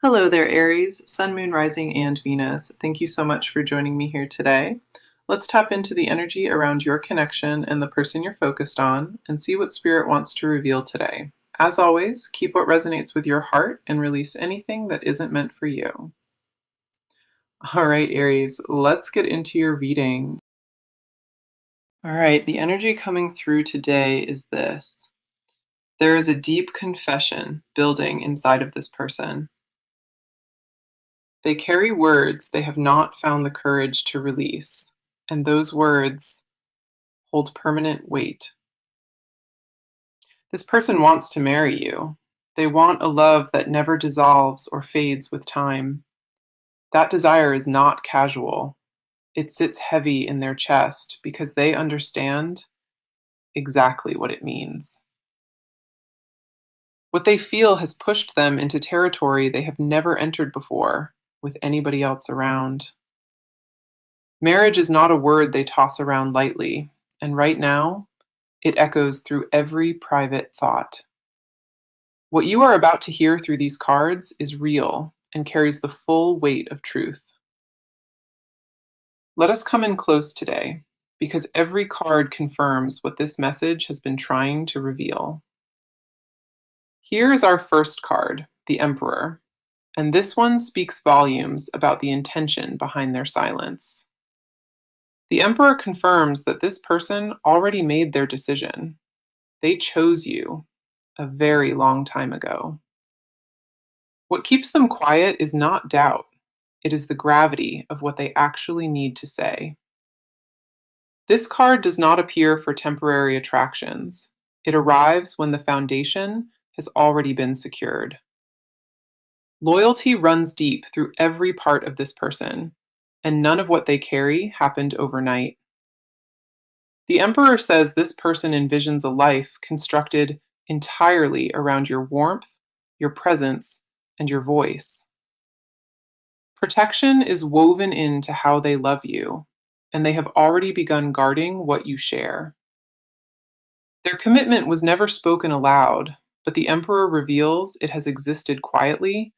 Hello there, Aries, Sun, Moon, Rising, and Venus. Thank you so much for joining me here today. Let's tap into the energy around your connection and the person you're focused on and see what Spirit wants to reveal today. As always, keep what resonates with your heart and release anything that isn't meant for you. All right, Aries, let's get into your reading. All right, the energy coming through today is this. There is a deep confession building inside of this person. They carry words they have not found the courage to release, and those words hold permanent weight. This person wants to marry you. They want a love that never dissolves or fades with time. That desire is not casual. It sits heavy in their chest because they understand exactly what it means. What they feel has pushed them into territory they have never entered before with anybody else around. Marriage is not a word they toss around lightly, and right now, it echoes through every private thought. What you are about to hear through these cards is real and carries the full weight of truth. Let us come in close today, because every card confirms what this message has been trying to reveal. Here is our first card, the Emperor, and this one speaks volumes about the intention behind their silence. The Emperor confirms that this person already made their decision. They chose you a very long time ago. What keeps them quiet is not doubt, it is the gravity of what they actually need to say. This card does not appear for temporary attractions. It arrives when the foundation has already been secured. Loyalty runs deep through every part of this person, and none of what they carry happened overnight. The Emperor says this person envisions a life constructed entirely around your warmth, your presence, and your voice. Protection is woven into how they love you, and they have already begun guarding what you share. Their commitment was never spoken aloud, but the Emperor reveals it has existed quietly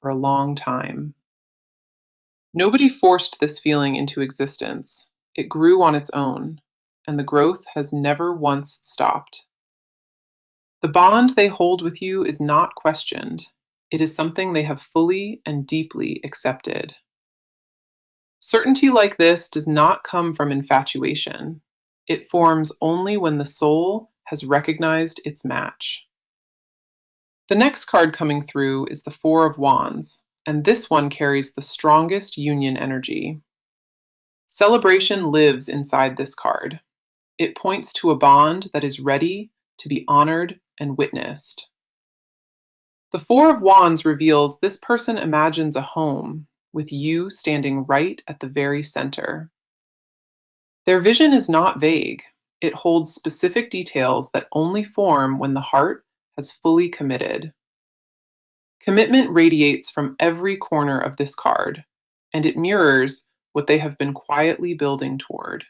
for a long time. Nobody forced this feeling into existence. It grew on its own, and the growth has never once stopped. The bond they hold with you is not questioned. It is something they have fully and deeply accepted. Certainty like this does not come from infatuation. It forms only when the soul has recognized its match. The next card coming through is the Four of Wands, and this one carries the strongest union energy. Celebration lives inside this card. It points to a bond that is ready to be honored and witnessed. The Four of Wands reveals this person imagines a home with you standing right at the very center. Their vision is not vague. It holds specific details that only form when the heart has fully committed. Commitment radiates from every corner of this card, and it mirrors what they have been quietly building toward.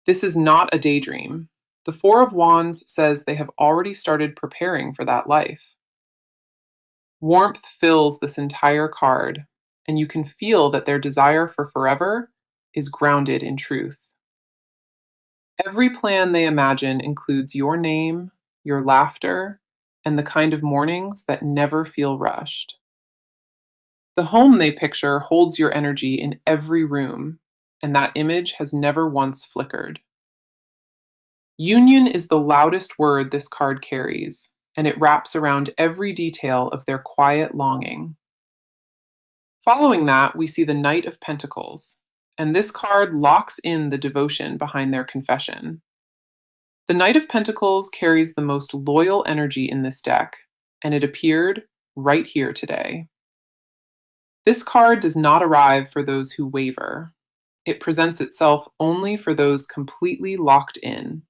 This is not a daydream. The Four of Wands says they have already started preparing for that life. Warmth fills this entire card, and you can feel that their desire for forever is grounded in truth. Every plan they imagine includes your name, your laughter, and the kind of mornings that never feel rushed. The home they picture holds your energy in every room, and that image has never once flickered. Union is the loudest word this card carries, and it wraps around every detail of their quiet longing. Following that, we see the Knight of Pentacles, and this card locks in the devotion behind their confession. The Knight of Pentacles carries the most loyal energy in this deck, and it appeared right here today. This card does not arrive for those who waver. It presents itself only for those completely locked in.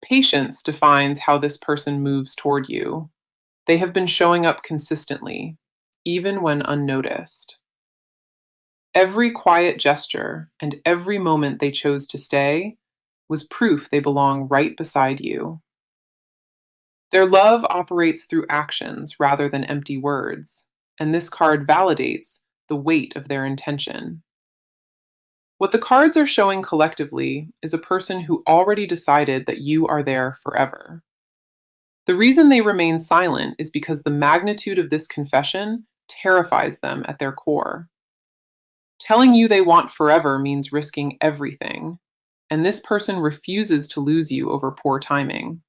Patience defines how this person moves toward you. They have been showing up consistently, even when unnoticed. Every quiet gesture and every moment they chose to stay was proof they belong right beside you. Their love operates through actions rather than empty words, and this card validates the weight of their intention. What the cards are showing collectively is a person who already decided that you are there forever. The reason they remain silent is because the magnitude of this confession terrifies them at their core. Telling you they want forever means risking everything, and this person refuses to lose you over poor timing.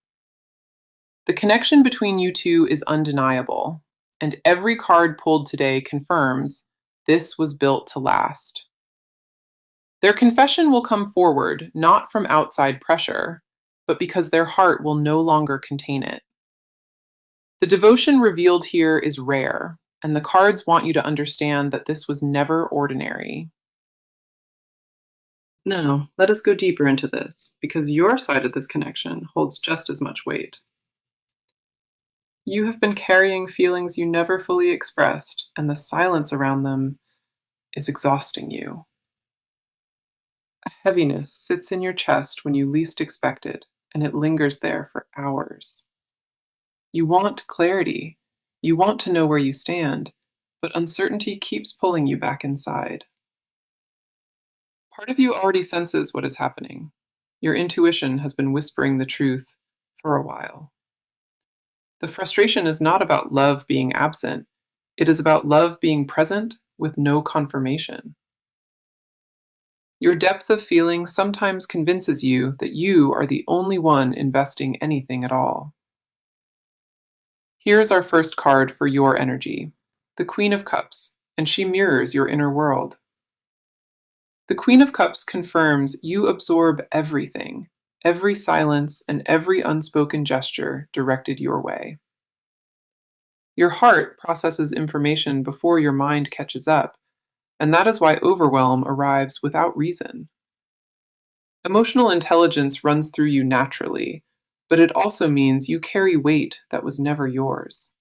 The connection between you two is undeniable, and every card pulled today confirms this was built to last. Their confession will come forward not from outside pressure, but because their heart will no longer contain it. The devotion revealed here is rare, and the cards want you to understand that this was never ordinary. Now, let us go deeper into this, because your side of this connection holds just as much weight. You have been carrying feelings you never fully expressed, and the silence around them is exhausting you. A heaviness sits in your chest when you least expect it, and it lingers there for hours. You want clarity. You want to know where you stand, but uncertainty keeps pulling you back inside. Part of you already senses what is happening. Your intuition has been whispering the truth for a while. The frustration is not about love being absent, it is about love being present with no confirmation. Your depth of feeling sometimes convinces you that you are the only one investing anything at all. Here's our first card for your energy, the Queen of Cups, and she mirrors your inner world. The Queen of Cups confirms you absorb everything, every silence and every unspoken gesture directed your way. Your heart processes information before your mind catches up, and that is why overwhelm arrives without reason. Emotional intelligence runs through you naturally, but it also means you carry weight that was never yours.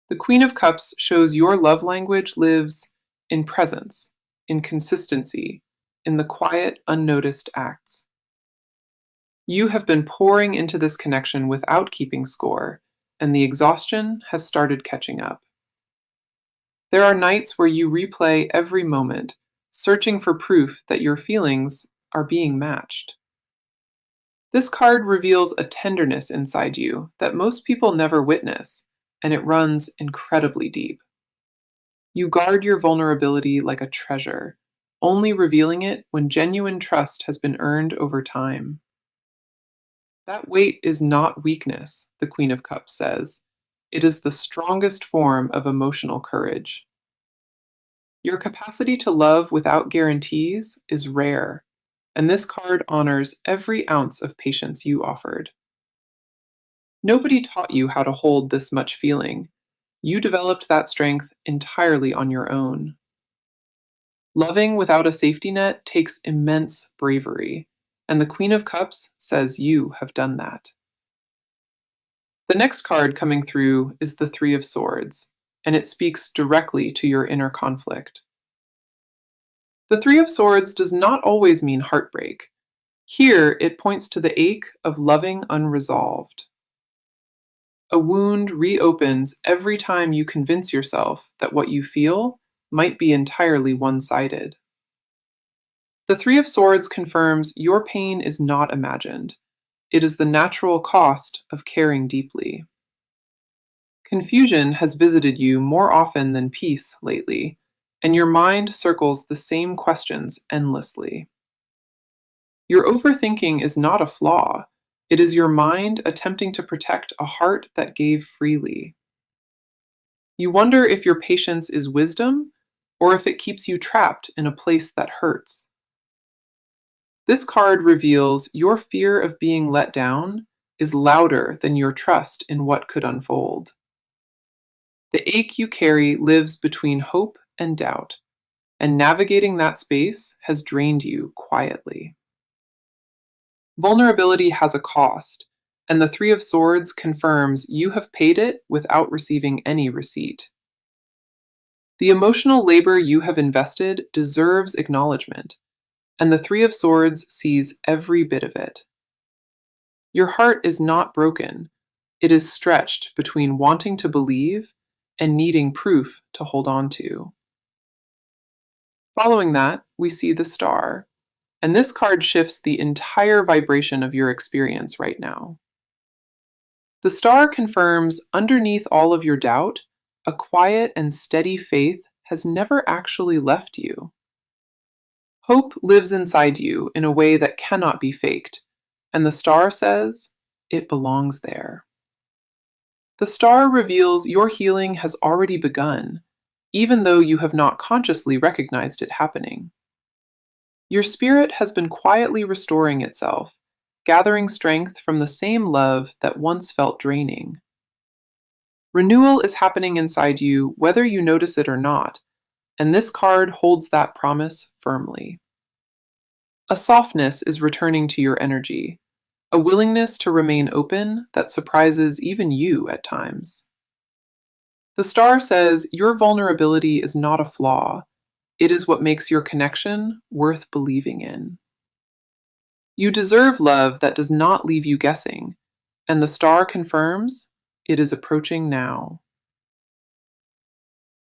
The Queen of Cups shows your love language lives in presence, in consistency, in the quiet, unnoticed acts. You have been pouring into this connection without keeping score, and the exhaustion has started catching up. There are nights where you replay every moment, searching for proof that your feelings are being matched. This card reveals a tenderness inside you that most people never witness, and it runs incredibly deep. You guard your vulnerability like a treasure, only revealing it when genuine trust has been earned over time. That weight is not weakness, the Queen of Cups says. It is the strongest form of emotional courage. Your capacity to love without guarantees is rare, and this card honors every ounce of patience you offered. Nobody taught you how to hold this much feeling. You developed that strength entirely on your own. Loving without a safety net takes immense bravery, and the Queen of Cups says you have done that. The next card coming through is the Three of Swords, and it speaks directly to your inner conflict. The Three of Swords does not always mean heartbreak. Here, it points to the ache of loving unresolved. A wound reopens every time you convince yourself that what you feel might be entirely one-sided. The Three of Swords confirms your pain is not imagined. It is the natural cost of caring deeply. Confusion has visited you more often than peace lately, and your mind circles the same questions endlessly. Your overthinking is not a flaw. It is your mind attempting to protect a heart that gave freely. You wonder if your patience is wisdom, or if it keeps you trapped in a place that hurts. This card reveals your fear of being let down is louder than your trust in what could unfold. The ache you carry lives between hope and doubt, and navigating that space has drained you quietly. Vulnerability has a cost, and the Three of Swords confirms you have paid it without receiving any receipt. The emotional labor you have invested deserves acknowledgement, and the Three of Swords sees every bit of it. Your heart is not broken, It is stretched between wanting to believe and needing proof to hold on to. Following that, we see the star, and this card shifts the entire vibration of your experience right now. The star confirms underneath all of your doubt, a quiet and steady faith has never actually left you. Hope lives inside you in a way that cannot be faked, and the star says it belongs there. The star reveals your healing has already begun, even though you have not consciously recognized it happening. Your spirit has been quietly restoring itself, gathering strength from the same love that once felt draining. Renewal is happening inside you whether you notice it or not, and this card holds that promise firmly. A softness is returning to your energy, a willingness to remain open that surprises even you at times. The star says your vulnerability is not a flaw, it is what makes your connection worth believing in. You deserve love that does not leave you guessing, and the star confirms it is approaching now.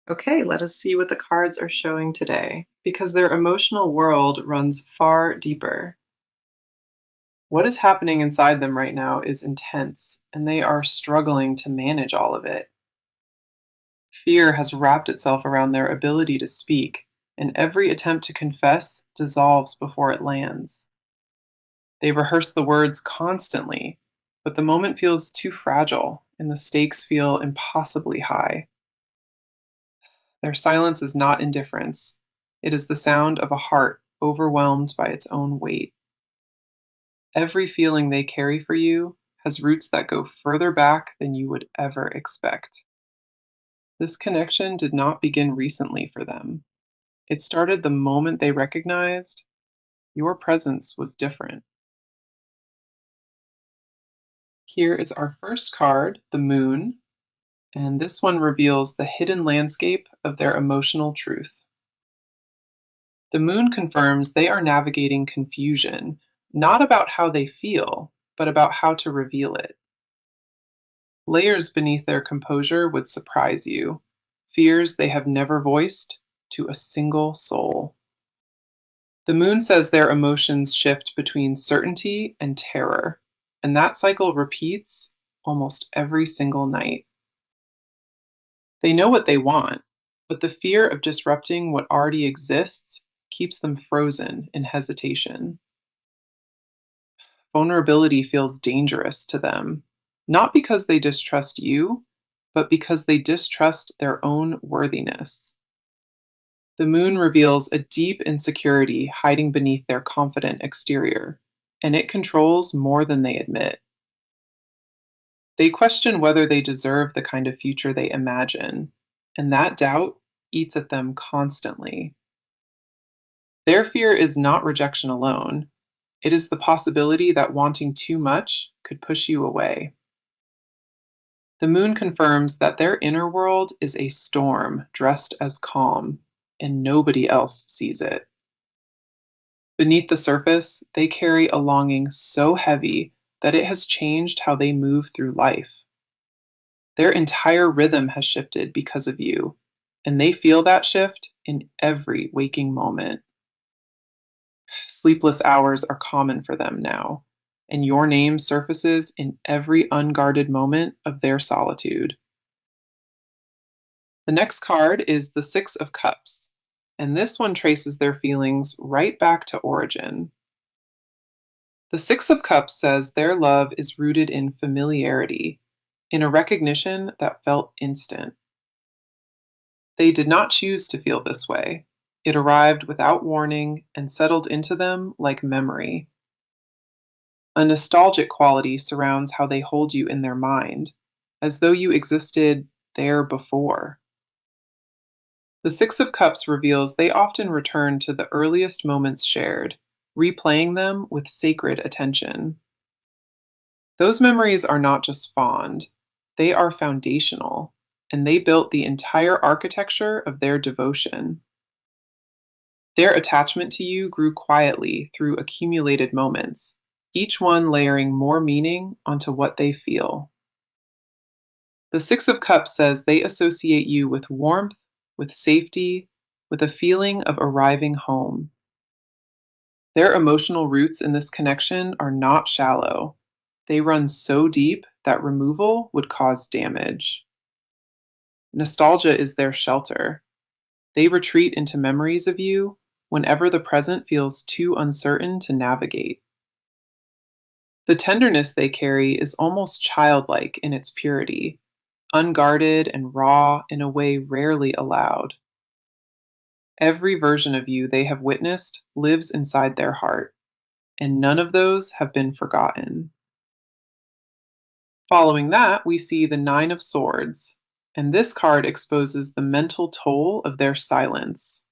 Okay, let us see what the cards are showing today, because their emotional world runs far deeper. What is happening inside them right now is intense, and they are struggling to manage all of it. Fear has wrapped itself around their ability to speak, and every attempt to confess dissolves before it lands. They rehearse the words constantly, but the moment feels too fragile, and the stakes feel impossibly high. Their silence is not indifference. It is the sound of a heart overwhelmed by its own weight. Every feeling they carry for you has roots that go further back than you would ever expect. This connection did not begin recently for them. It started the moment they recognized your presence was different. Here is our first card, the Moon, and this one reveals the hidden landscape of their emotional truth. The Moon confirms they are navigating confusion, not about how they feel, but about how to reveal it. Layers beneath their composure would surprise you, fears they have never voiced to a single soul. The Moon says their emotions shift between certainty and terror, and that cycle repeats almost every single night. They know what they want, but the fear of disrupting what already exists keeps them frozen in hesitation. Vulnerability feels dangerous to them, not because they distrust you, but because they distrust their own worthiness. The Moon reveals a deep insecurity hiding beneath their confident exterior, and it controls more than they admit. They question whether they deserve the kind of future they imagine, and that doubt eats at them constantly. Their fear is not rejection alone, it is the possibility that wanting too much could push you away. The Moon confirms that their inner world is a storm dressed as calm, and nobody else sees it. Beneath the surface, they carry a longing so heavy that it has changed how they move through life. Their entire rhythm has shifted because of you, and they feel that shift in every waking moment. Sleepless hours are common for them now, and your name surfaces in every unguarded moment of their solitude. The next card is the Six of Cups, and this one traces their feelings right back to origin. The Six of Cups says their love is rooted in familiarity, in a recognition that felt instant. They did not choose to feel this way. It arrived without warning and settled into them like memory. A nostalgic quality surrounds how they hold you in their mind, as though you existed there before. The Six of Cups reveals they often return to the earliest moments shared, replaying them with sacred attention. Those memories are not just fond, they are foundational, and they built the entire architecture of their devotion. Their attachment to you grew quietly through accumulated moments, each one layering more meaning onto what they feel. The Six of Cups says they associate you with warmth, with safety, with a feeling of arriving home. Their emotional roots in this connection are not shallow. They run so deep that removal would cause damage. Nostalgia is their shelter. They retreat into memories of you whenever the present feels too uncertain to navigate. The tenderness they carry is almost childlike in its purity, unguarded and raw in a way rarely allowed. Every version of you they have witnessed lives inside their heart, and none of those have been forgotten. Following that, we see the Nine of Swords, and this card exposes the mental toll of their silence.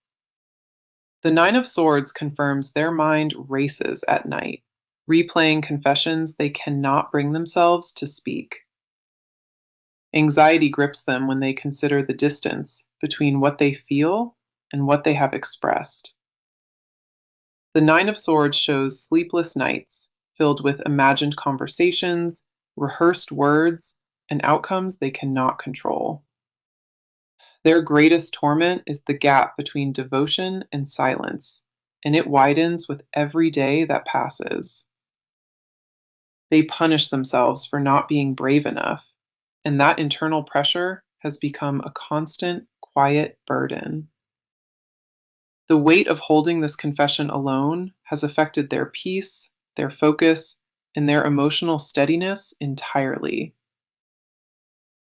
The Nine of Swords confirms their mind races at night, replaying confessions they cannot bring themselves to speak. Anxiety grips them when they consider the distance between what they feel and what they have expressed. The Nine of Swords shows sleepless nights filled with imagined conversations, rehearsed words, and outcomes they cannot control. Their greatest torment is the gap between devotion and silence, and it widens with every day that passes. They punish themselves for not being brave enough, and that internal pressure has become a constant, quiet burden. The weight of holding this confession alone has affected their peace, their focus, and their emotional steadiness entirely.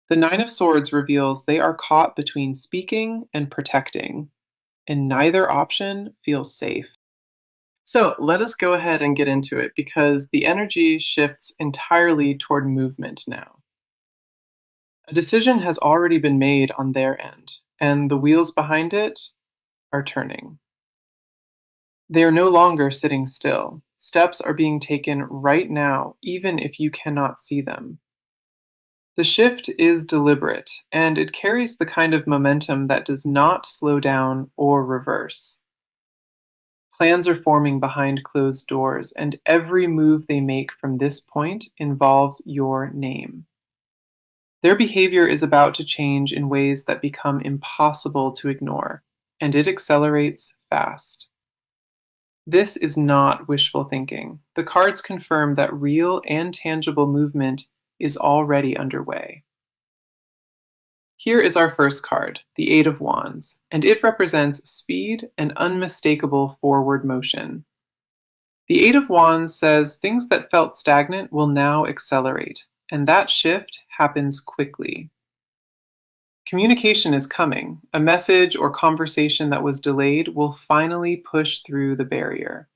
The Nine of Swords reveals they are caught between speaking and protecting, and neither option feels safe. So let us go ahead and get into it because the energy shifts entirely toward movement now. A decision has already been made on their end, and the wheels behind it are turning. They are no longer sitting still. Steps are being taken right now, even if you cannot see them. The shift is deliberate, and it carries the kind of momentum that does not slow down or reverse. Plans are forming behind closed doors, and every move they make from this point involves your name. Their behavior is about to change in ways that become impossible to ignore, and it accelerates fast. This is not wishful thinking. The cards confirm that real and tangible movement is already underway. Here is our first card, the Eight of Wands, and it represents speed and unmistakable forward motion. The Eight of Wands says things that felt stagnant will now accelerate, and that shift happens quickly. Communication is coming. A message or conversation that was delayed will finally push through the barrier.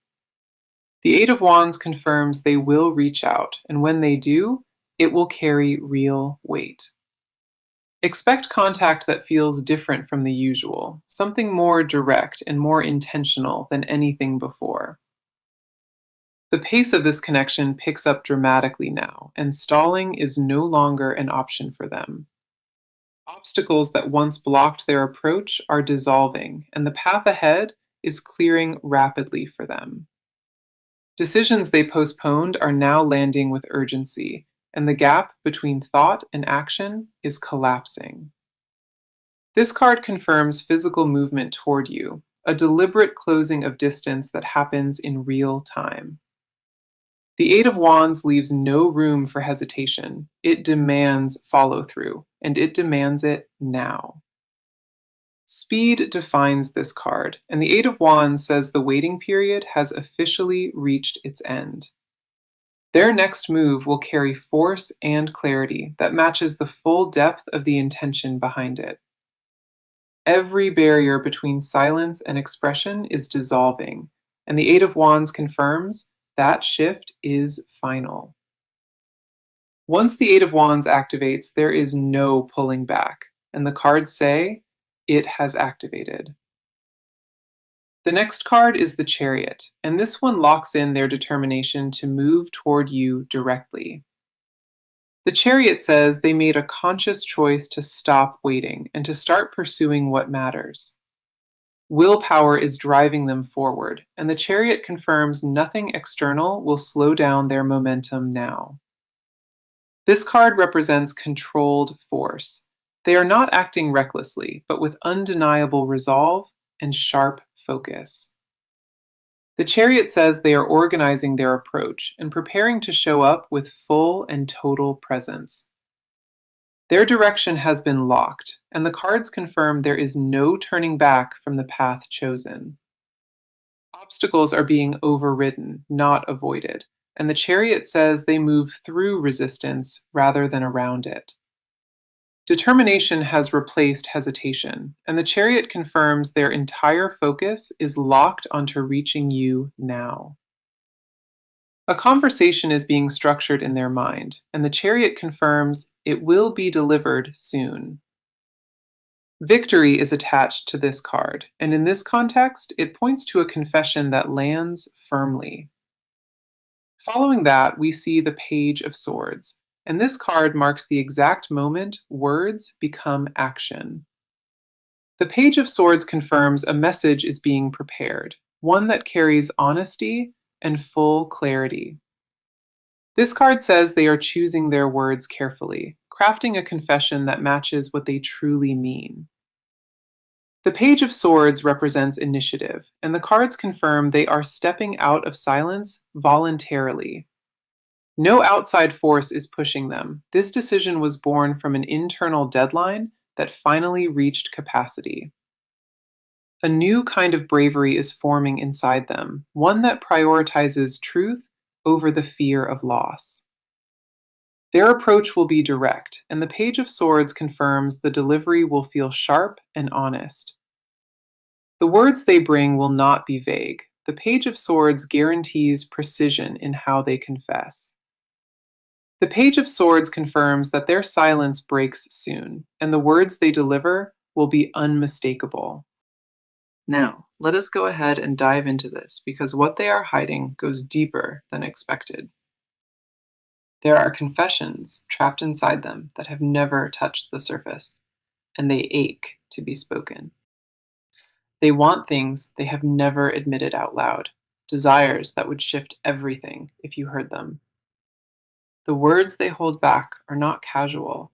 The Eight of Wands confirms they will reach out, and when they do, it will carry real weight. Expect contact that feels different from the usual, something more direct and more intentional than anything before. The pace of this connection picks up dramatically now, and stalling is no longer an option for them. Obstacles that once blocked their approach are dissolving, and the path ahead is clearing rapidly for them. Decisions they postponed are now landing with urgency, and the gap between thought and action is collapsing. This card confirms physical movement toward you, a deliberate closing of distance that happens in real time. The Eight of Wands leaves no room for hesitation. It demands follow through, and it demands it now. Speed defines this card, and the Eight of Wands says the waiting period has officially reached its end. Their next move will carry force and clarity that matches the full depth of the intention behind it. Every barrier between silence and expression is dissolving, and the Eight of Wands confirms that shift is final. Once the Eight of Wands activates, there is no pulling back, and the cards say it has activated. The next card is the Chariot, and this one locks in their determination to move toward you directly. The Chariot says they made a conscious choice to stop waiting and to start pursuing what matters. Willpower is driving them forward, and the Chariot confirms nothing external will slow down their momentum now. This card represents controlled force. They are not acting recklessly, but with undeniable resolve and sharp focus. The Chariot says they are organizing their approach and preparing to show up with full and total presence. Their direction has been locked, and the cards confirm there is no turning back from the path chosen. Obstacles are being overridden, not avoided, and the Chariot says they move through resistance rather than around it. Determination has replaced hesitation, and the Chariot confirms their entire focus is locked onto reaching you now. A conversation is being structured in their mind, and the Chariot confirms it will be delivered soon. Victory is attached to this card, and in this context, it points to a confession that lands firmly. Following that, we see the Page of Swords, and this card marks the exact moment words become action. The Page of Swords confirms a message is being prepared, one that carries honesty and full clarity. This card says they are choosing their words carefully, crafting a confession that matches what they truly mean. The Page of Swords represents initiative, and the cards confirm they are stepping out of silence voluntarily. No outside force is pushing them. This decision was born from an internal deadline that finally reached capacity. A new kind of bravery is forming inside them, one that prioritizes truth over the fear of loss. Their approach will be direct, and the Page of Swords confirms the delivery will feel sharp and honest. The words they bring will not be vague. The Page of Swords guarantees precision in how they confess. The Page of Swords confirms that their silence breaks soon, and the words they deliver will be unmistakable. Now, let us go ahead and dive into this because what they are hiding goes deeper than expected. There are confessions trapped inside them that have never touched the surface, and they ache to be spoken. They want things they have never admitted out loud, desires that would shift everything if you heard them. The words they hold back are not casual.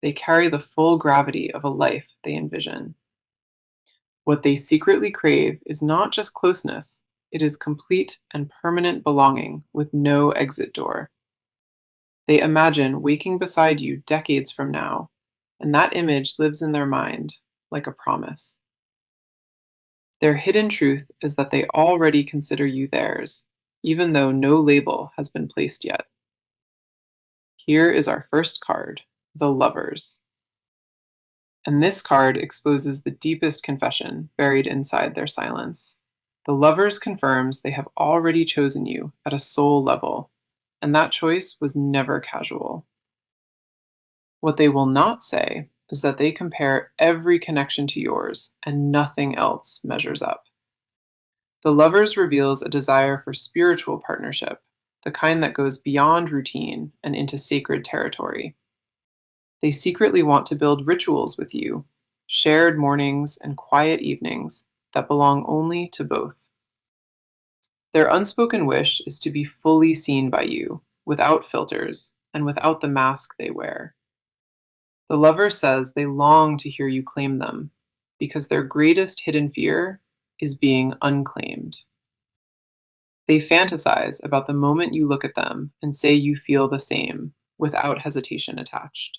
They carry the full gravity of a life they envision. What they secretly crave is not just closeness, it is complete and permanent belonging with no exit door. They imagine waking beside you decades from now, and that image lives in their mind like a promise. Their hidden truth is that they already consider you theirs, even though no label has been placed yet. Here is our first card, the Lovers. And this card exposes the deepest confession buried inside their silence. The Lovers confirms they have already chosen you at a soul level, and that choice was never casual. What they will not say is that they compare every connection to yours, and nothing else measures up. The Lovers reveals a desire for spiritual partnership, the kind that goes beyond routine and into sacred territory. They secretly want to build rituals with you, shared mornings and quiet evenings that belong only to both. Their unspoken wish is to be fully seen by you, without filters and without the mask they wear. The Lover says they long to hear you claim them, because their greatest hidden fear is being unclaimed. They fantasize about the moment you look at them and say you feel the same, without hesitation attached.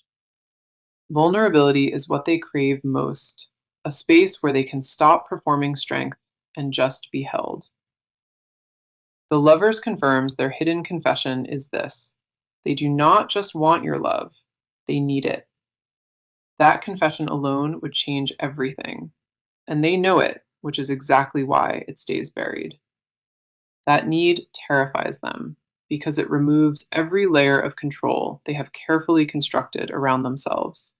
Vulnerability is what they crave most, a space where they can stop performing strength and just be held. The Lovers confirms their hidden confession is this: they do not just want your love, they need it. That confession alone would change everything, and they know it, which is exactly why it stays buried. That need terrifies them because it removes every layer of control they have carefully constructed around themselves.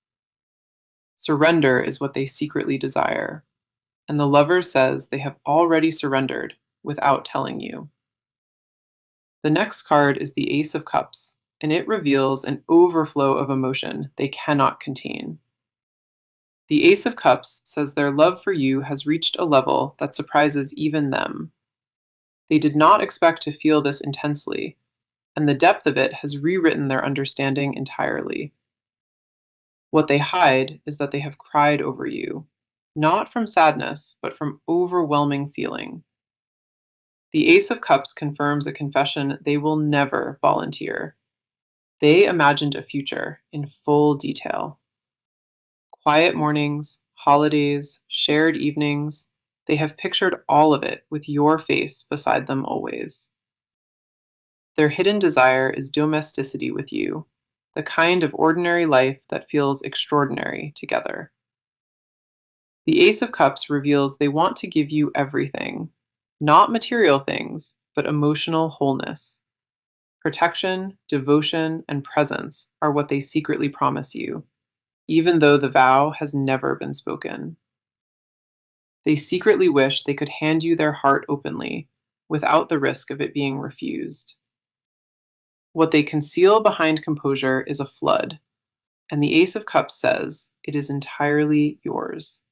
Surrender is what they secretly desire, and the Lover says they have already surrendered without telling you. The next card is the Ace of Cups, and it reveals an overflow of emotion they cannot contain. The Ace of Cups says their love for you has reached a level that surprises even them. They did not expect to feel this intensely, and the depth of it has rewritten their understanding entirely. What they hide is that they have cried over you, not from sadness, but from overwhelming feeling. The Ace of Cups confirms a confession they will never volunteer. They imagined a future in full detail. Quiet mornings, holidays, shared evenings, they have pictured all of it with your face beside them always. Their hidden desire is domesticity with you, the kind of ordinary life that feels extraordinary together. The Ace of Cups reveals they want to give you everything, not material things, but emotional wholeness. Protection, devotion, and presence are what they secretly promise you, even though the vow has never been spoken. They secretly wish they could hand you their heart openly, without the risk of it being refused. What they conceal behind composure is a flood, and the Ace of Cups says it is entirely yours.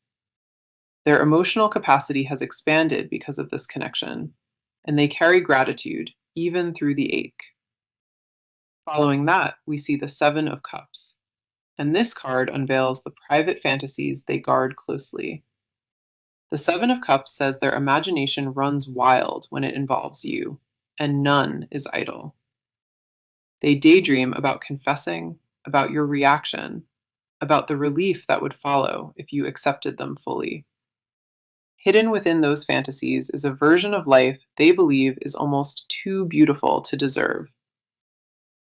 Their emotional capacity has expanded because of this connection, and they carry gratitude even through the ache. Following that, we see the Seven of Cups, and this card unveils the private fantasies they guard closely. The Seven of Cups says their imagination runs wild when it involves you, and none is idle. They daydream about confessing, about your reaction, about the relief that would follow if you accepted them fully. Hidden within those fantasies is a version of life they believe is almost too beautiful to deserve.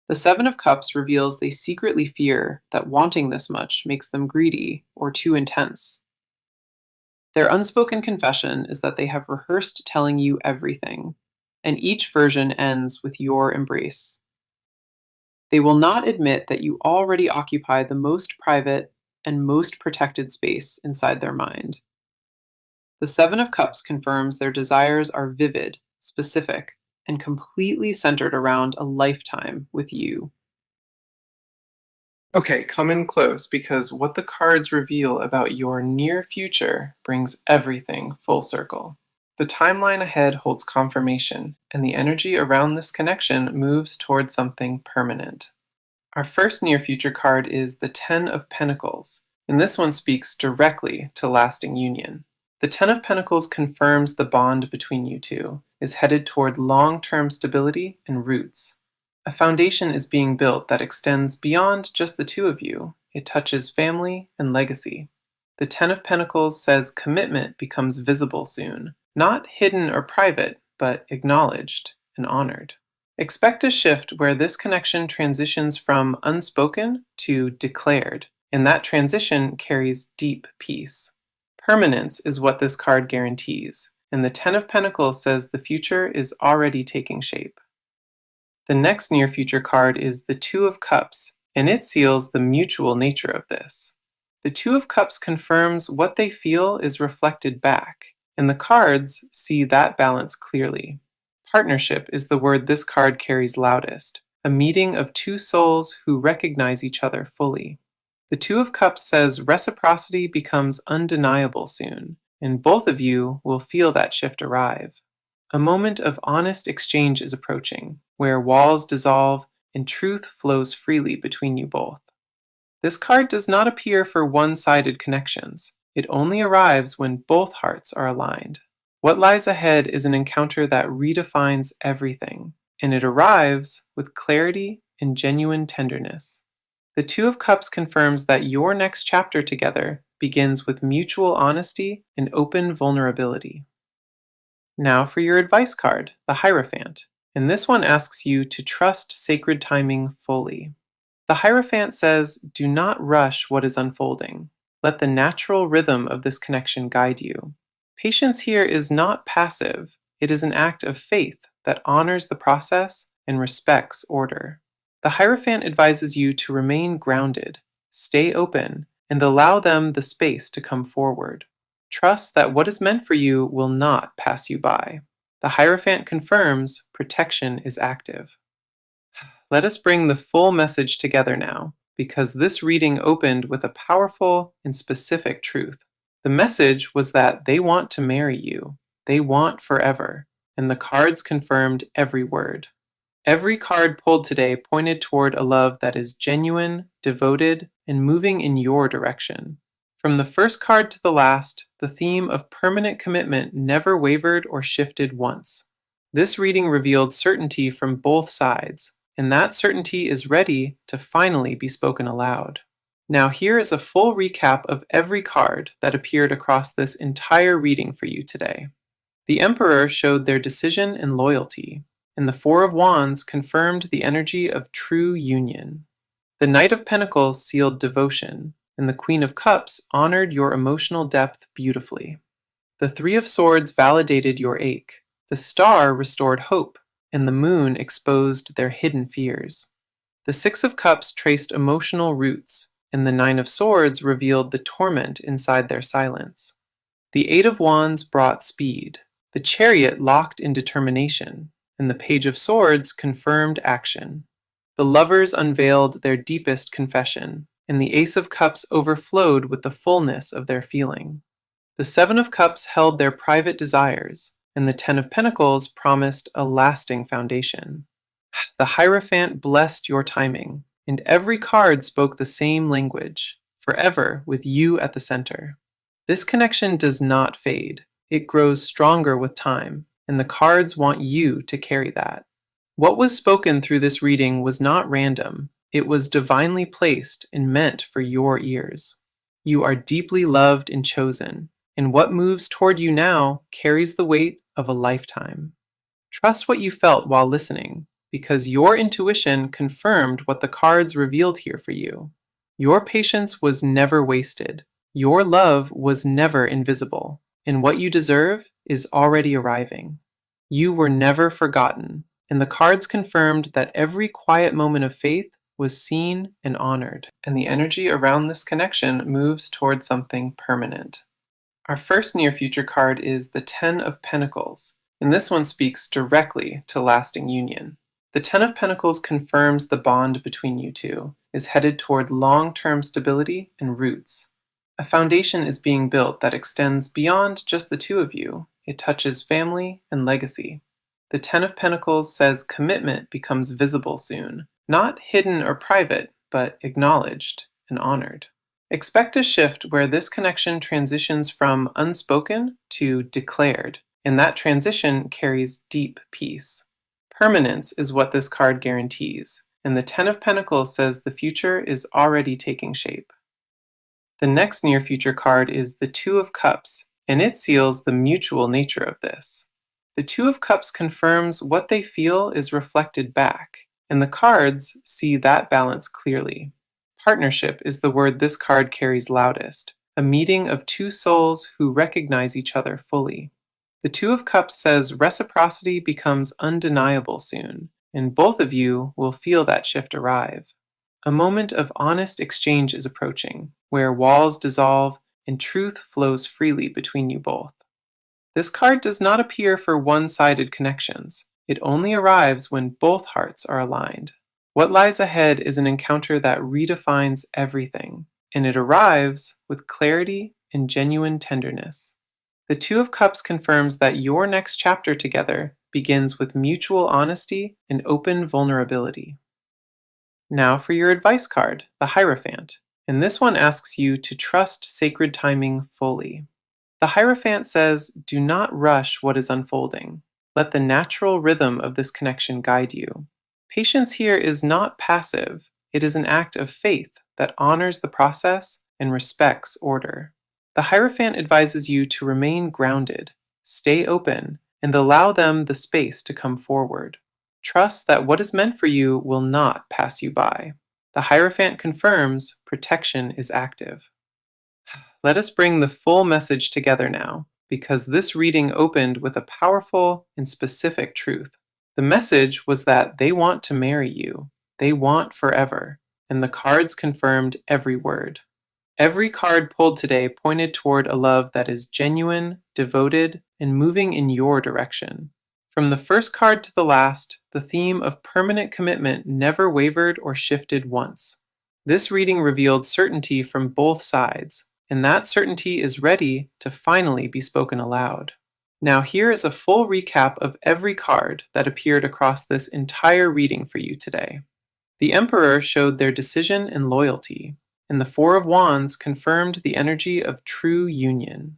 The Seven of Cups reveals they secretly fear that wanting this much makes them greedy or too intense. Their unspoken confession is that they have rehearsed telling you everything, and each version ends with your embrace. They will not admit that you already occupy the most private and most protected space inside their mind. The Seven of Cups confirms their desires are vivid, specific, and completely centered around a lifetime with you. Okay, come in close because what the cards reveal about your near future brings everything full circle. The timeline ahead holds confirmation, and the energy around this connection moves toward something permanent. Our first near future card is the Ten of Pentacles, and this one speaks directly to lasting union. The Ten of Pentacles confirms the bond between you two is headed toward long-term stability and roots. A foundation is being built that extends beyond just the two of you. It touches family and legacy. The Ten of Pentacles says commitment becomes visible soon, not hidden or private, but acknowledged and honored. Expect a shift where this connection transitions from unspoken to declared, and that transition carries deep peace. Permanence is what this card guarantees, and the Ten of Pentacles says the future is already taking shape. The next near future card is the Two of Cups, and it seals the mutual nature of this. The Two of Cups confirms what they feel is reflected back, and the cards see that balance clearly. Partnership is the word this card carries loudest, a meeting of two souls who recognize each other fully. The Two of Cups says reciprocity becomes undeniable soon, and both of you will feel that shift arrive. A moment of honest exchange is approaching, where walls dissolve and truth flows freely between you both. This card does not appear for one-sided connections. It only arrives when both hearts are aligned. What lies ahead is an encounter that redefines everything, and it arrives with clarity and genuine tenderness. The Two of Cups confirms that your next chapter together begins with mutual honesty and open vulnerability. Now for your advice card, the Hierophant, and this one asks you to trust sacred timing fully. The Hierophant says, do not rush what is unfolding. Let the natural rhythm of this connection guide you. Patience here is not passive, it is an act of faith that honors the process and respects order. The Hierophant advises you to remain grounded, stay open, and allow them the space to come forward. Trust that what is meant for you will not pass you by. The Hierophant confirms protection is active. Let us bring the full message together now, because this reading opened with a powerful and specific truth. The message was that they want to marry you. They want forever. And the cards confirmed every word. Every card pulled today pointed toward a love that is genuine, devoted, and moving in your direction. From the first card to the last, the theme of permanent commitment never wavered or shifted once. This reading revealed certainty from both sides, and that certainty is ready to finally be spoken aloud. Now, here is a full recap of every card that appeared across this entire reading for you today. The Emperor showed their decision and loyalty, and the Four of Wands confirmed the energy of true union. The Knight of Pentacles sealed devotion, and the Queen of Cups honored your emotional depth beautifully. The Three of Swords validated your ache, the Star restored hope, and the Moon exposed their hidden fears. The Six of Cups traced emotional roots, and the Nine of Swords revealed the torment inside their silence. The Eight of Wands brought speed, the Chariot locked in determination, and the Page of Swords confirmed action. The lovers unveiled their deepest confession, and the Ace of Cups overflowed with the fullness of their feeling. The Seven of Cups held their private desires, and the Ten of Pentacles promised a lasting foundation. The Hierophant blessed your timing, and every card spoke the same language, forever with you at the center. This connection does not fade. It grows stronger with time, and the cards want you to carry that. What was spoken through this reading was not random. It was divinely placed and meant for your ears. You are deeply loved and chosen, and what moves toward you now carries the weight of a lifetime. Trust what you felt while listening, because your intuition confirmed what the cards revealed here for you. Your patience was never wasted. Your love was never invisible, and what you deserve is already arriving. You were never forgotten, and the cards confirmed that every quiet moment of faith was seen and honored, and the energy around this connection moves toward something permanent. Our first near future card is the Ten of Pentacles, and this one speaks directly to lasting union. The Ten of Pentacles confirms the bond between you two is headed toward long-term stability and roots. A foundation is being built that extends beyond just the two of you. It touches family and legacy. The Ten of Pentacles says commitment becomes visible soon, not hidden or private, but acknowledged and honored. Expect a shift where this connection transitions from unspoken to declared, and that transition carries deep peace. Permanence is what this card guarantees, and the Ten of Pentacles says the future is already taking shape. The next near future card is the Two of Cups, and it seals the mutual nature of this. The Two of Cups confirms what they feel is reflected back, and the cards see that balance clearly. Partnership is the word this card carries loudest, a meeting of two souls who recognize each other fully. The Two of Cups says reciprocity becomes undeniable soon, and both of you will feel that shift arrive. A moment of honest exchange is approaching, where walls dissolve and truth flows freely between you both. This card does not appear for one-sided connections. It only arrives when both hearts are aligned. What lies ahead is an encounter that redefines everything, and it arrives with clarity and genuine tenderness. The Two of Cups confirms that your next chapter together begins with mutual honesty and open vulnerability. Now for your advice card, the Hierophant, and this one asks you to trust sacred timing fully. The Hierophant says, do not rush what is unfolding. Let the natural rhythm of this connection guide you. Patience here is not passive. It is an act of faith that honors the process and respects order. The Hierophant advises you to remain grounded, stay open, and allow them the space to come forward. Trust that what is meant for you will not pass you by. The Hierophant confirms protection is active. Let us bring the full message together now, because this reading opened with a powerful and specific truth. The message was that they want to marry you. They want forever, and the cards confirmed every word. Every card pulled today pointed toward a love that is genuine, devoted, and moving in your direction. From the first card to the last, the theme of permanent commitment never wavered or shifted once. This reading revealed certainty from both sides, and that certainty is ready to finally be spoken aloud. Now, here is a full recap of every card that appeared across this entire reading for you today. The Emperor showed their decision and loyalty, and the Four of Wands confirmed the energy of true union.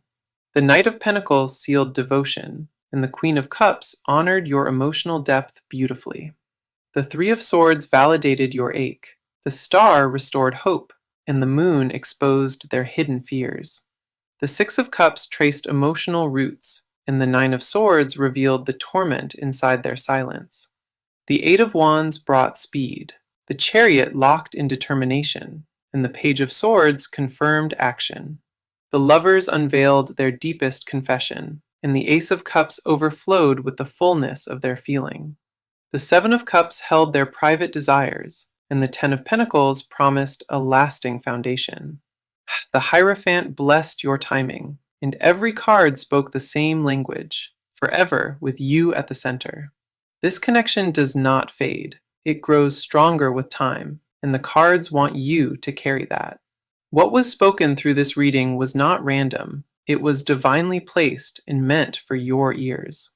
The Knight of Pentacles sealed devotion, and the Queen of Cups honored your emotional depth beautifully. The Three of Swords validated your ache, the Star restored hope, and the Moon exposed their hidden fears. The Six of Cups traced emotional roots, and the Nine of Swords revealed the torment inside their silence. The Eight of Wands brought speed, the Chariot locked in determination, and the Page of Swords confirmed action. The lovers unveiled their deepest confession, and the Ace of Cups overflowed with the fullness of their feeling. The Seven of Cups held their private desires, and the Ten of Pentacles promised a lasting foundation. The Hierophant blessed your timing, and every card spoke the same language, forever with you at the center. This connection does not fade, it grows stronger with time, and the cards want you to carry that. What was spoken through this reading was not random, it was divinely placed and meant for your ears.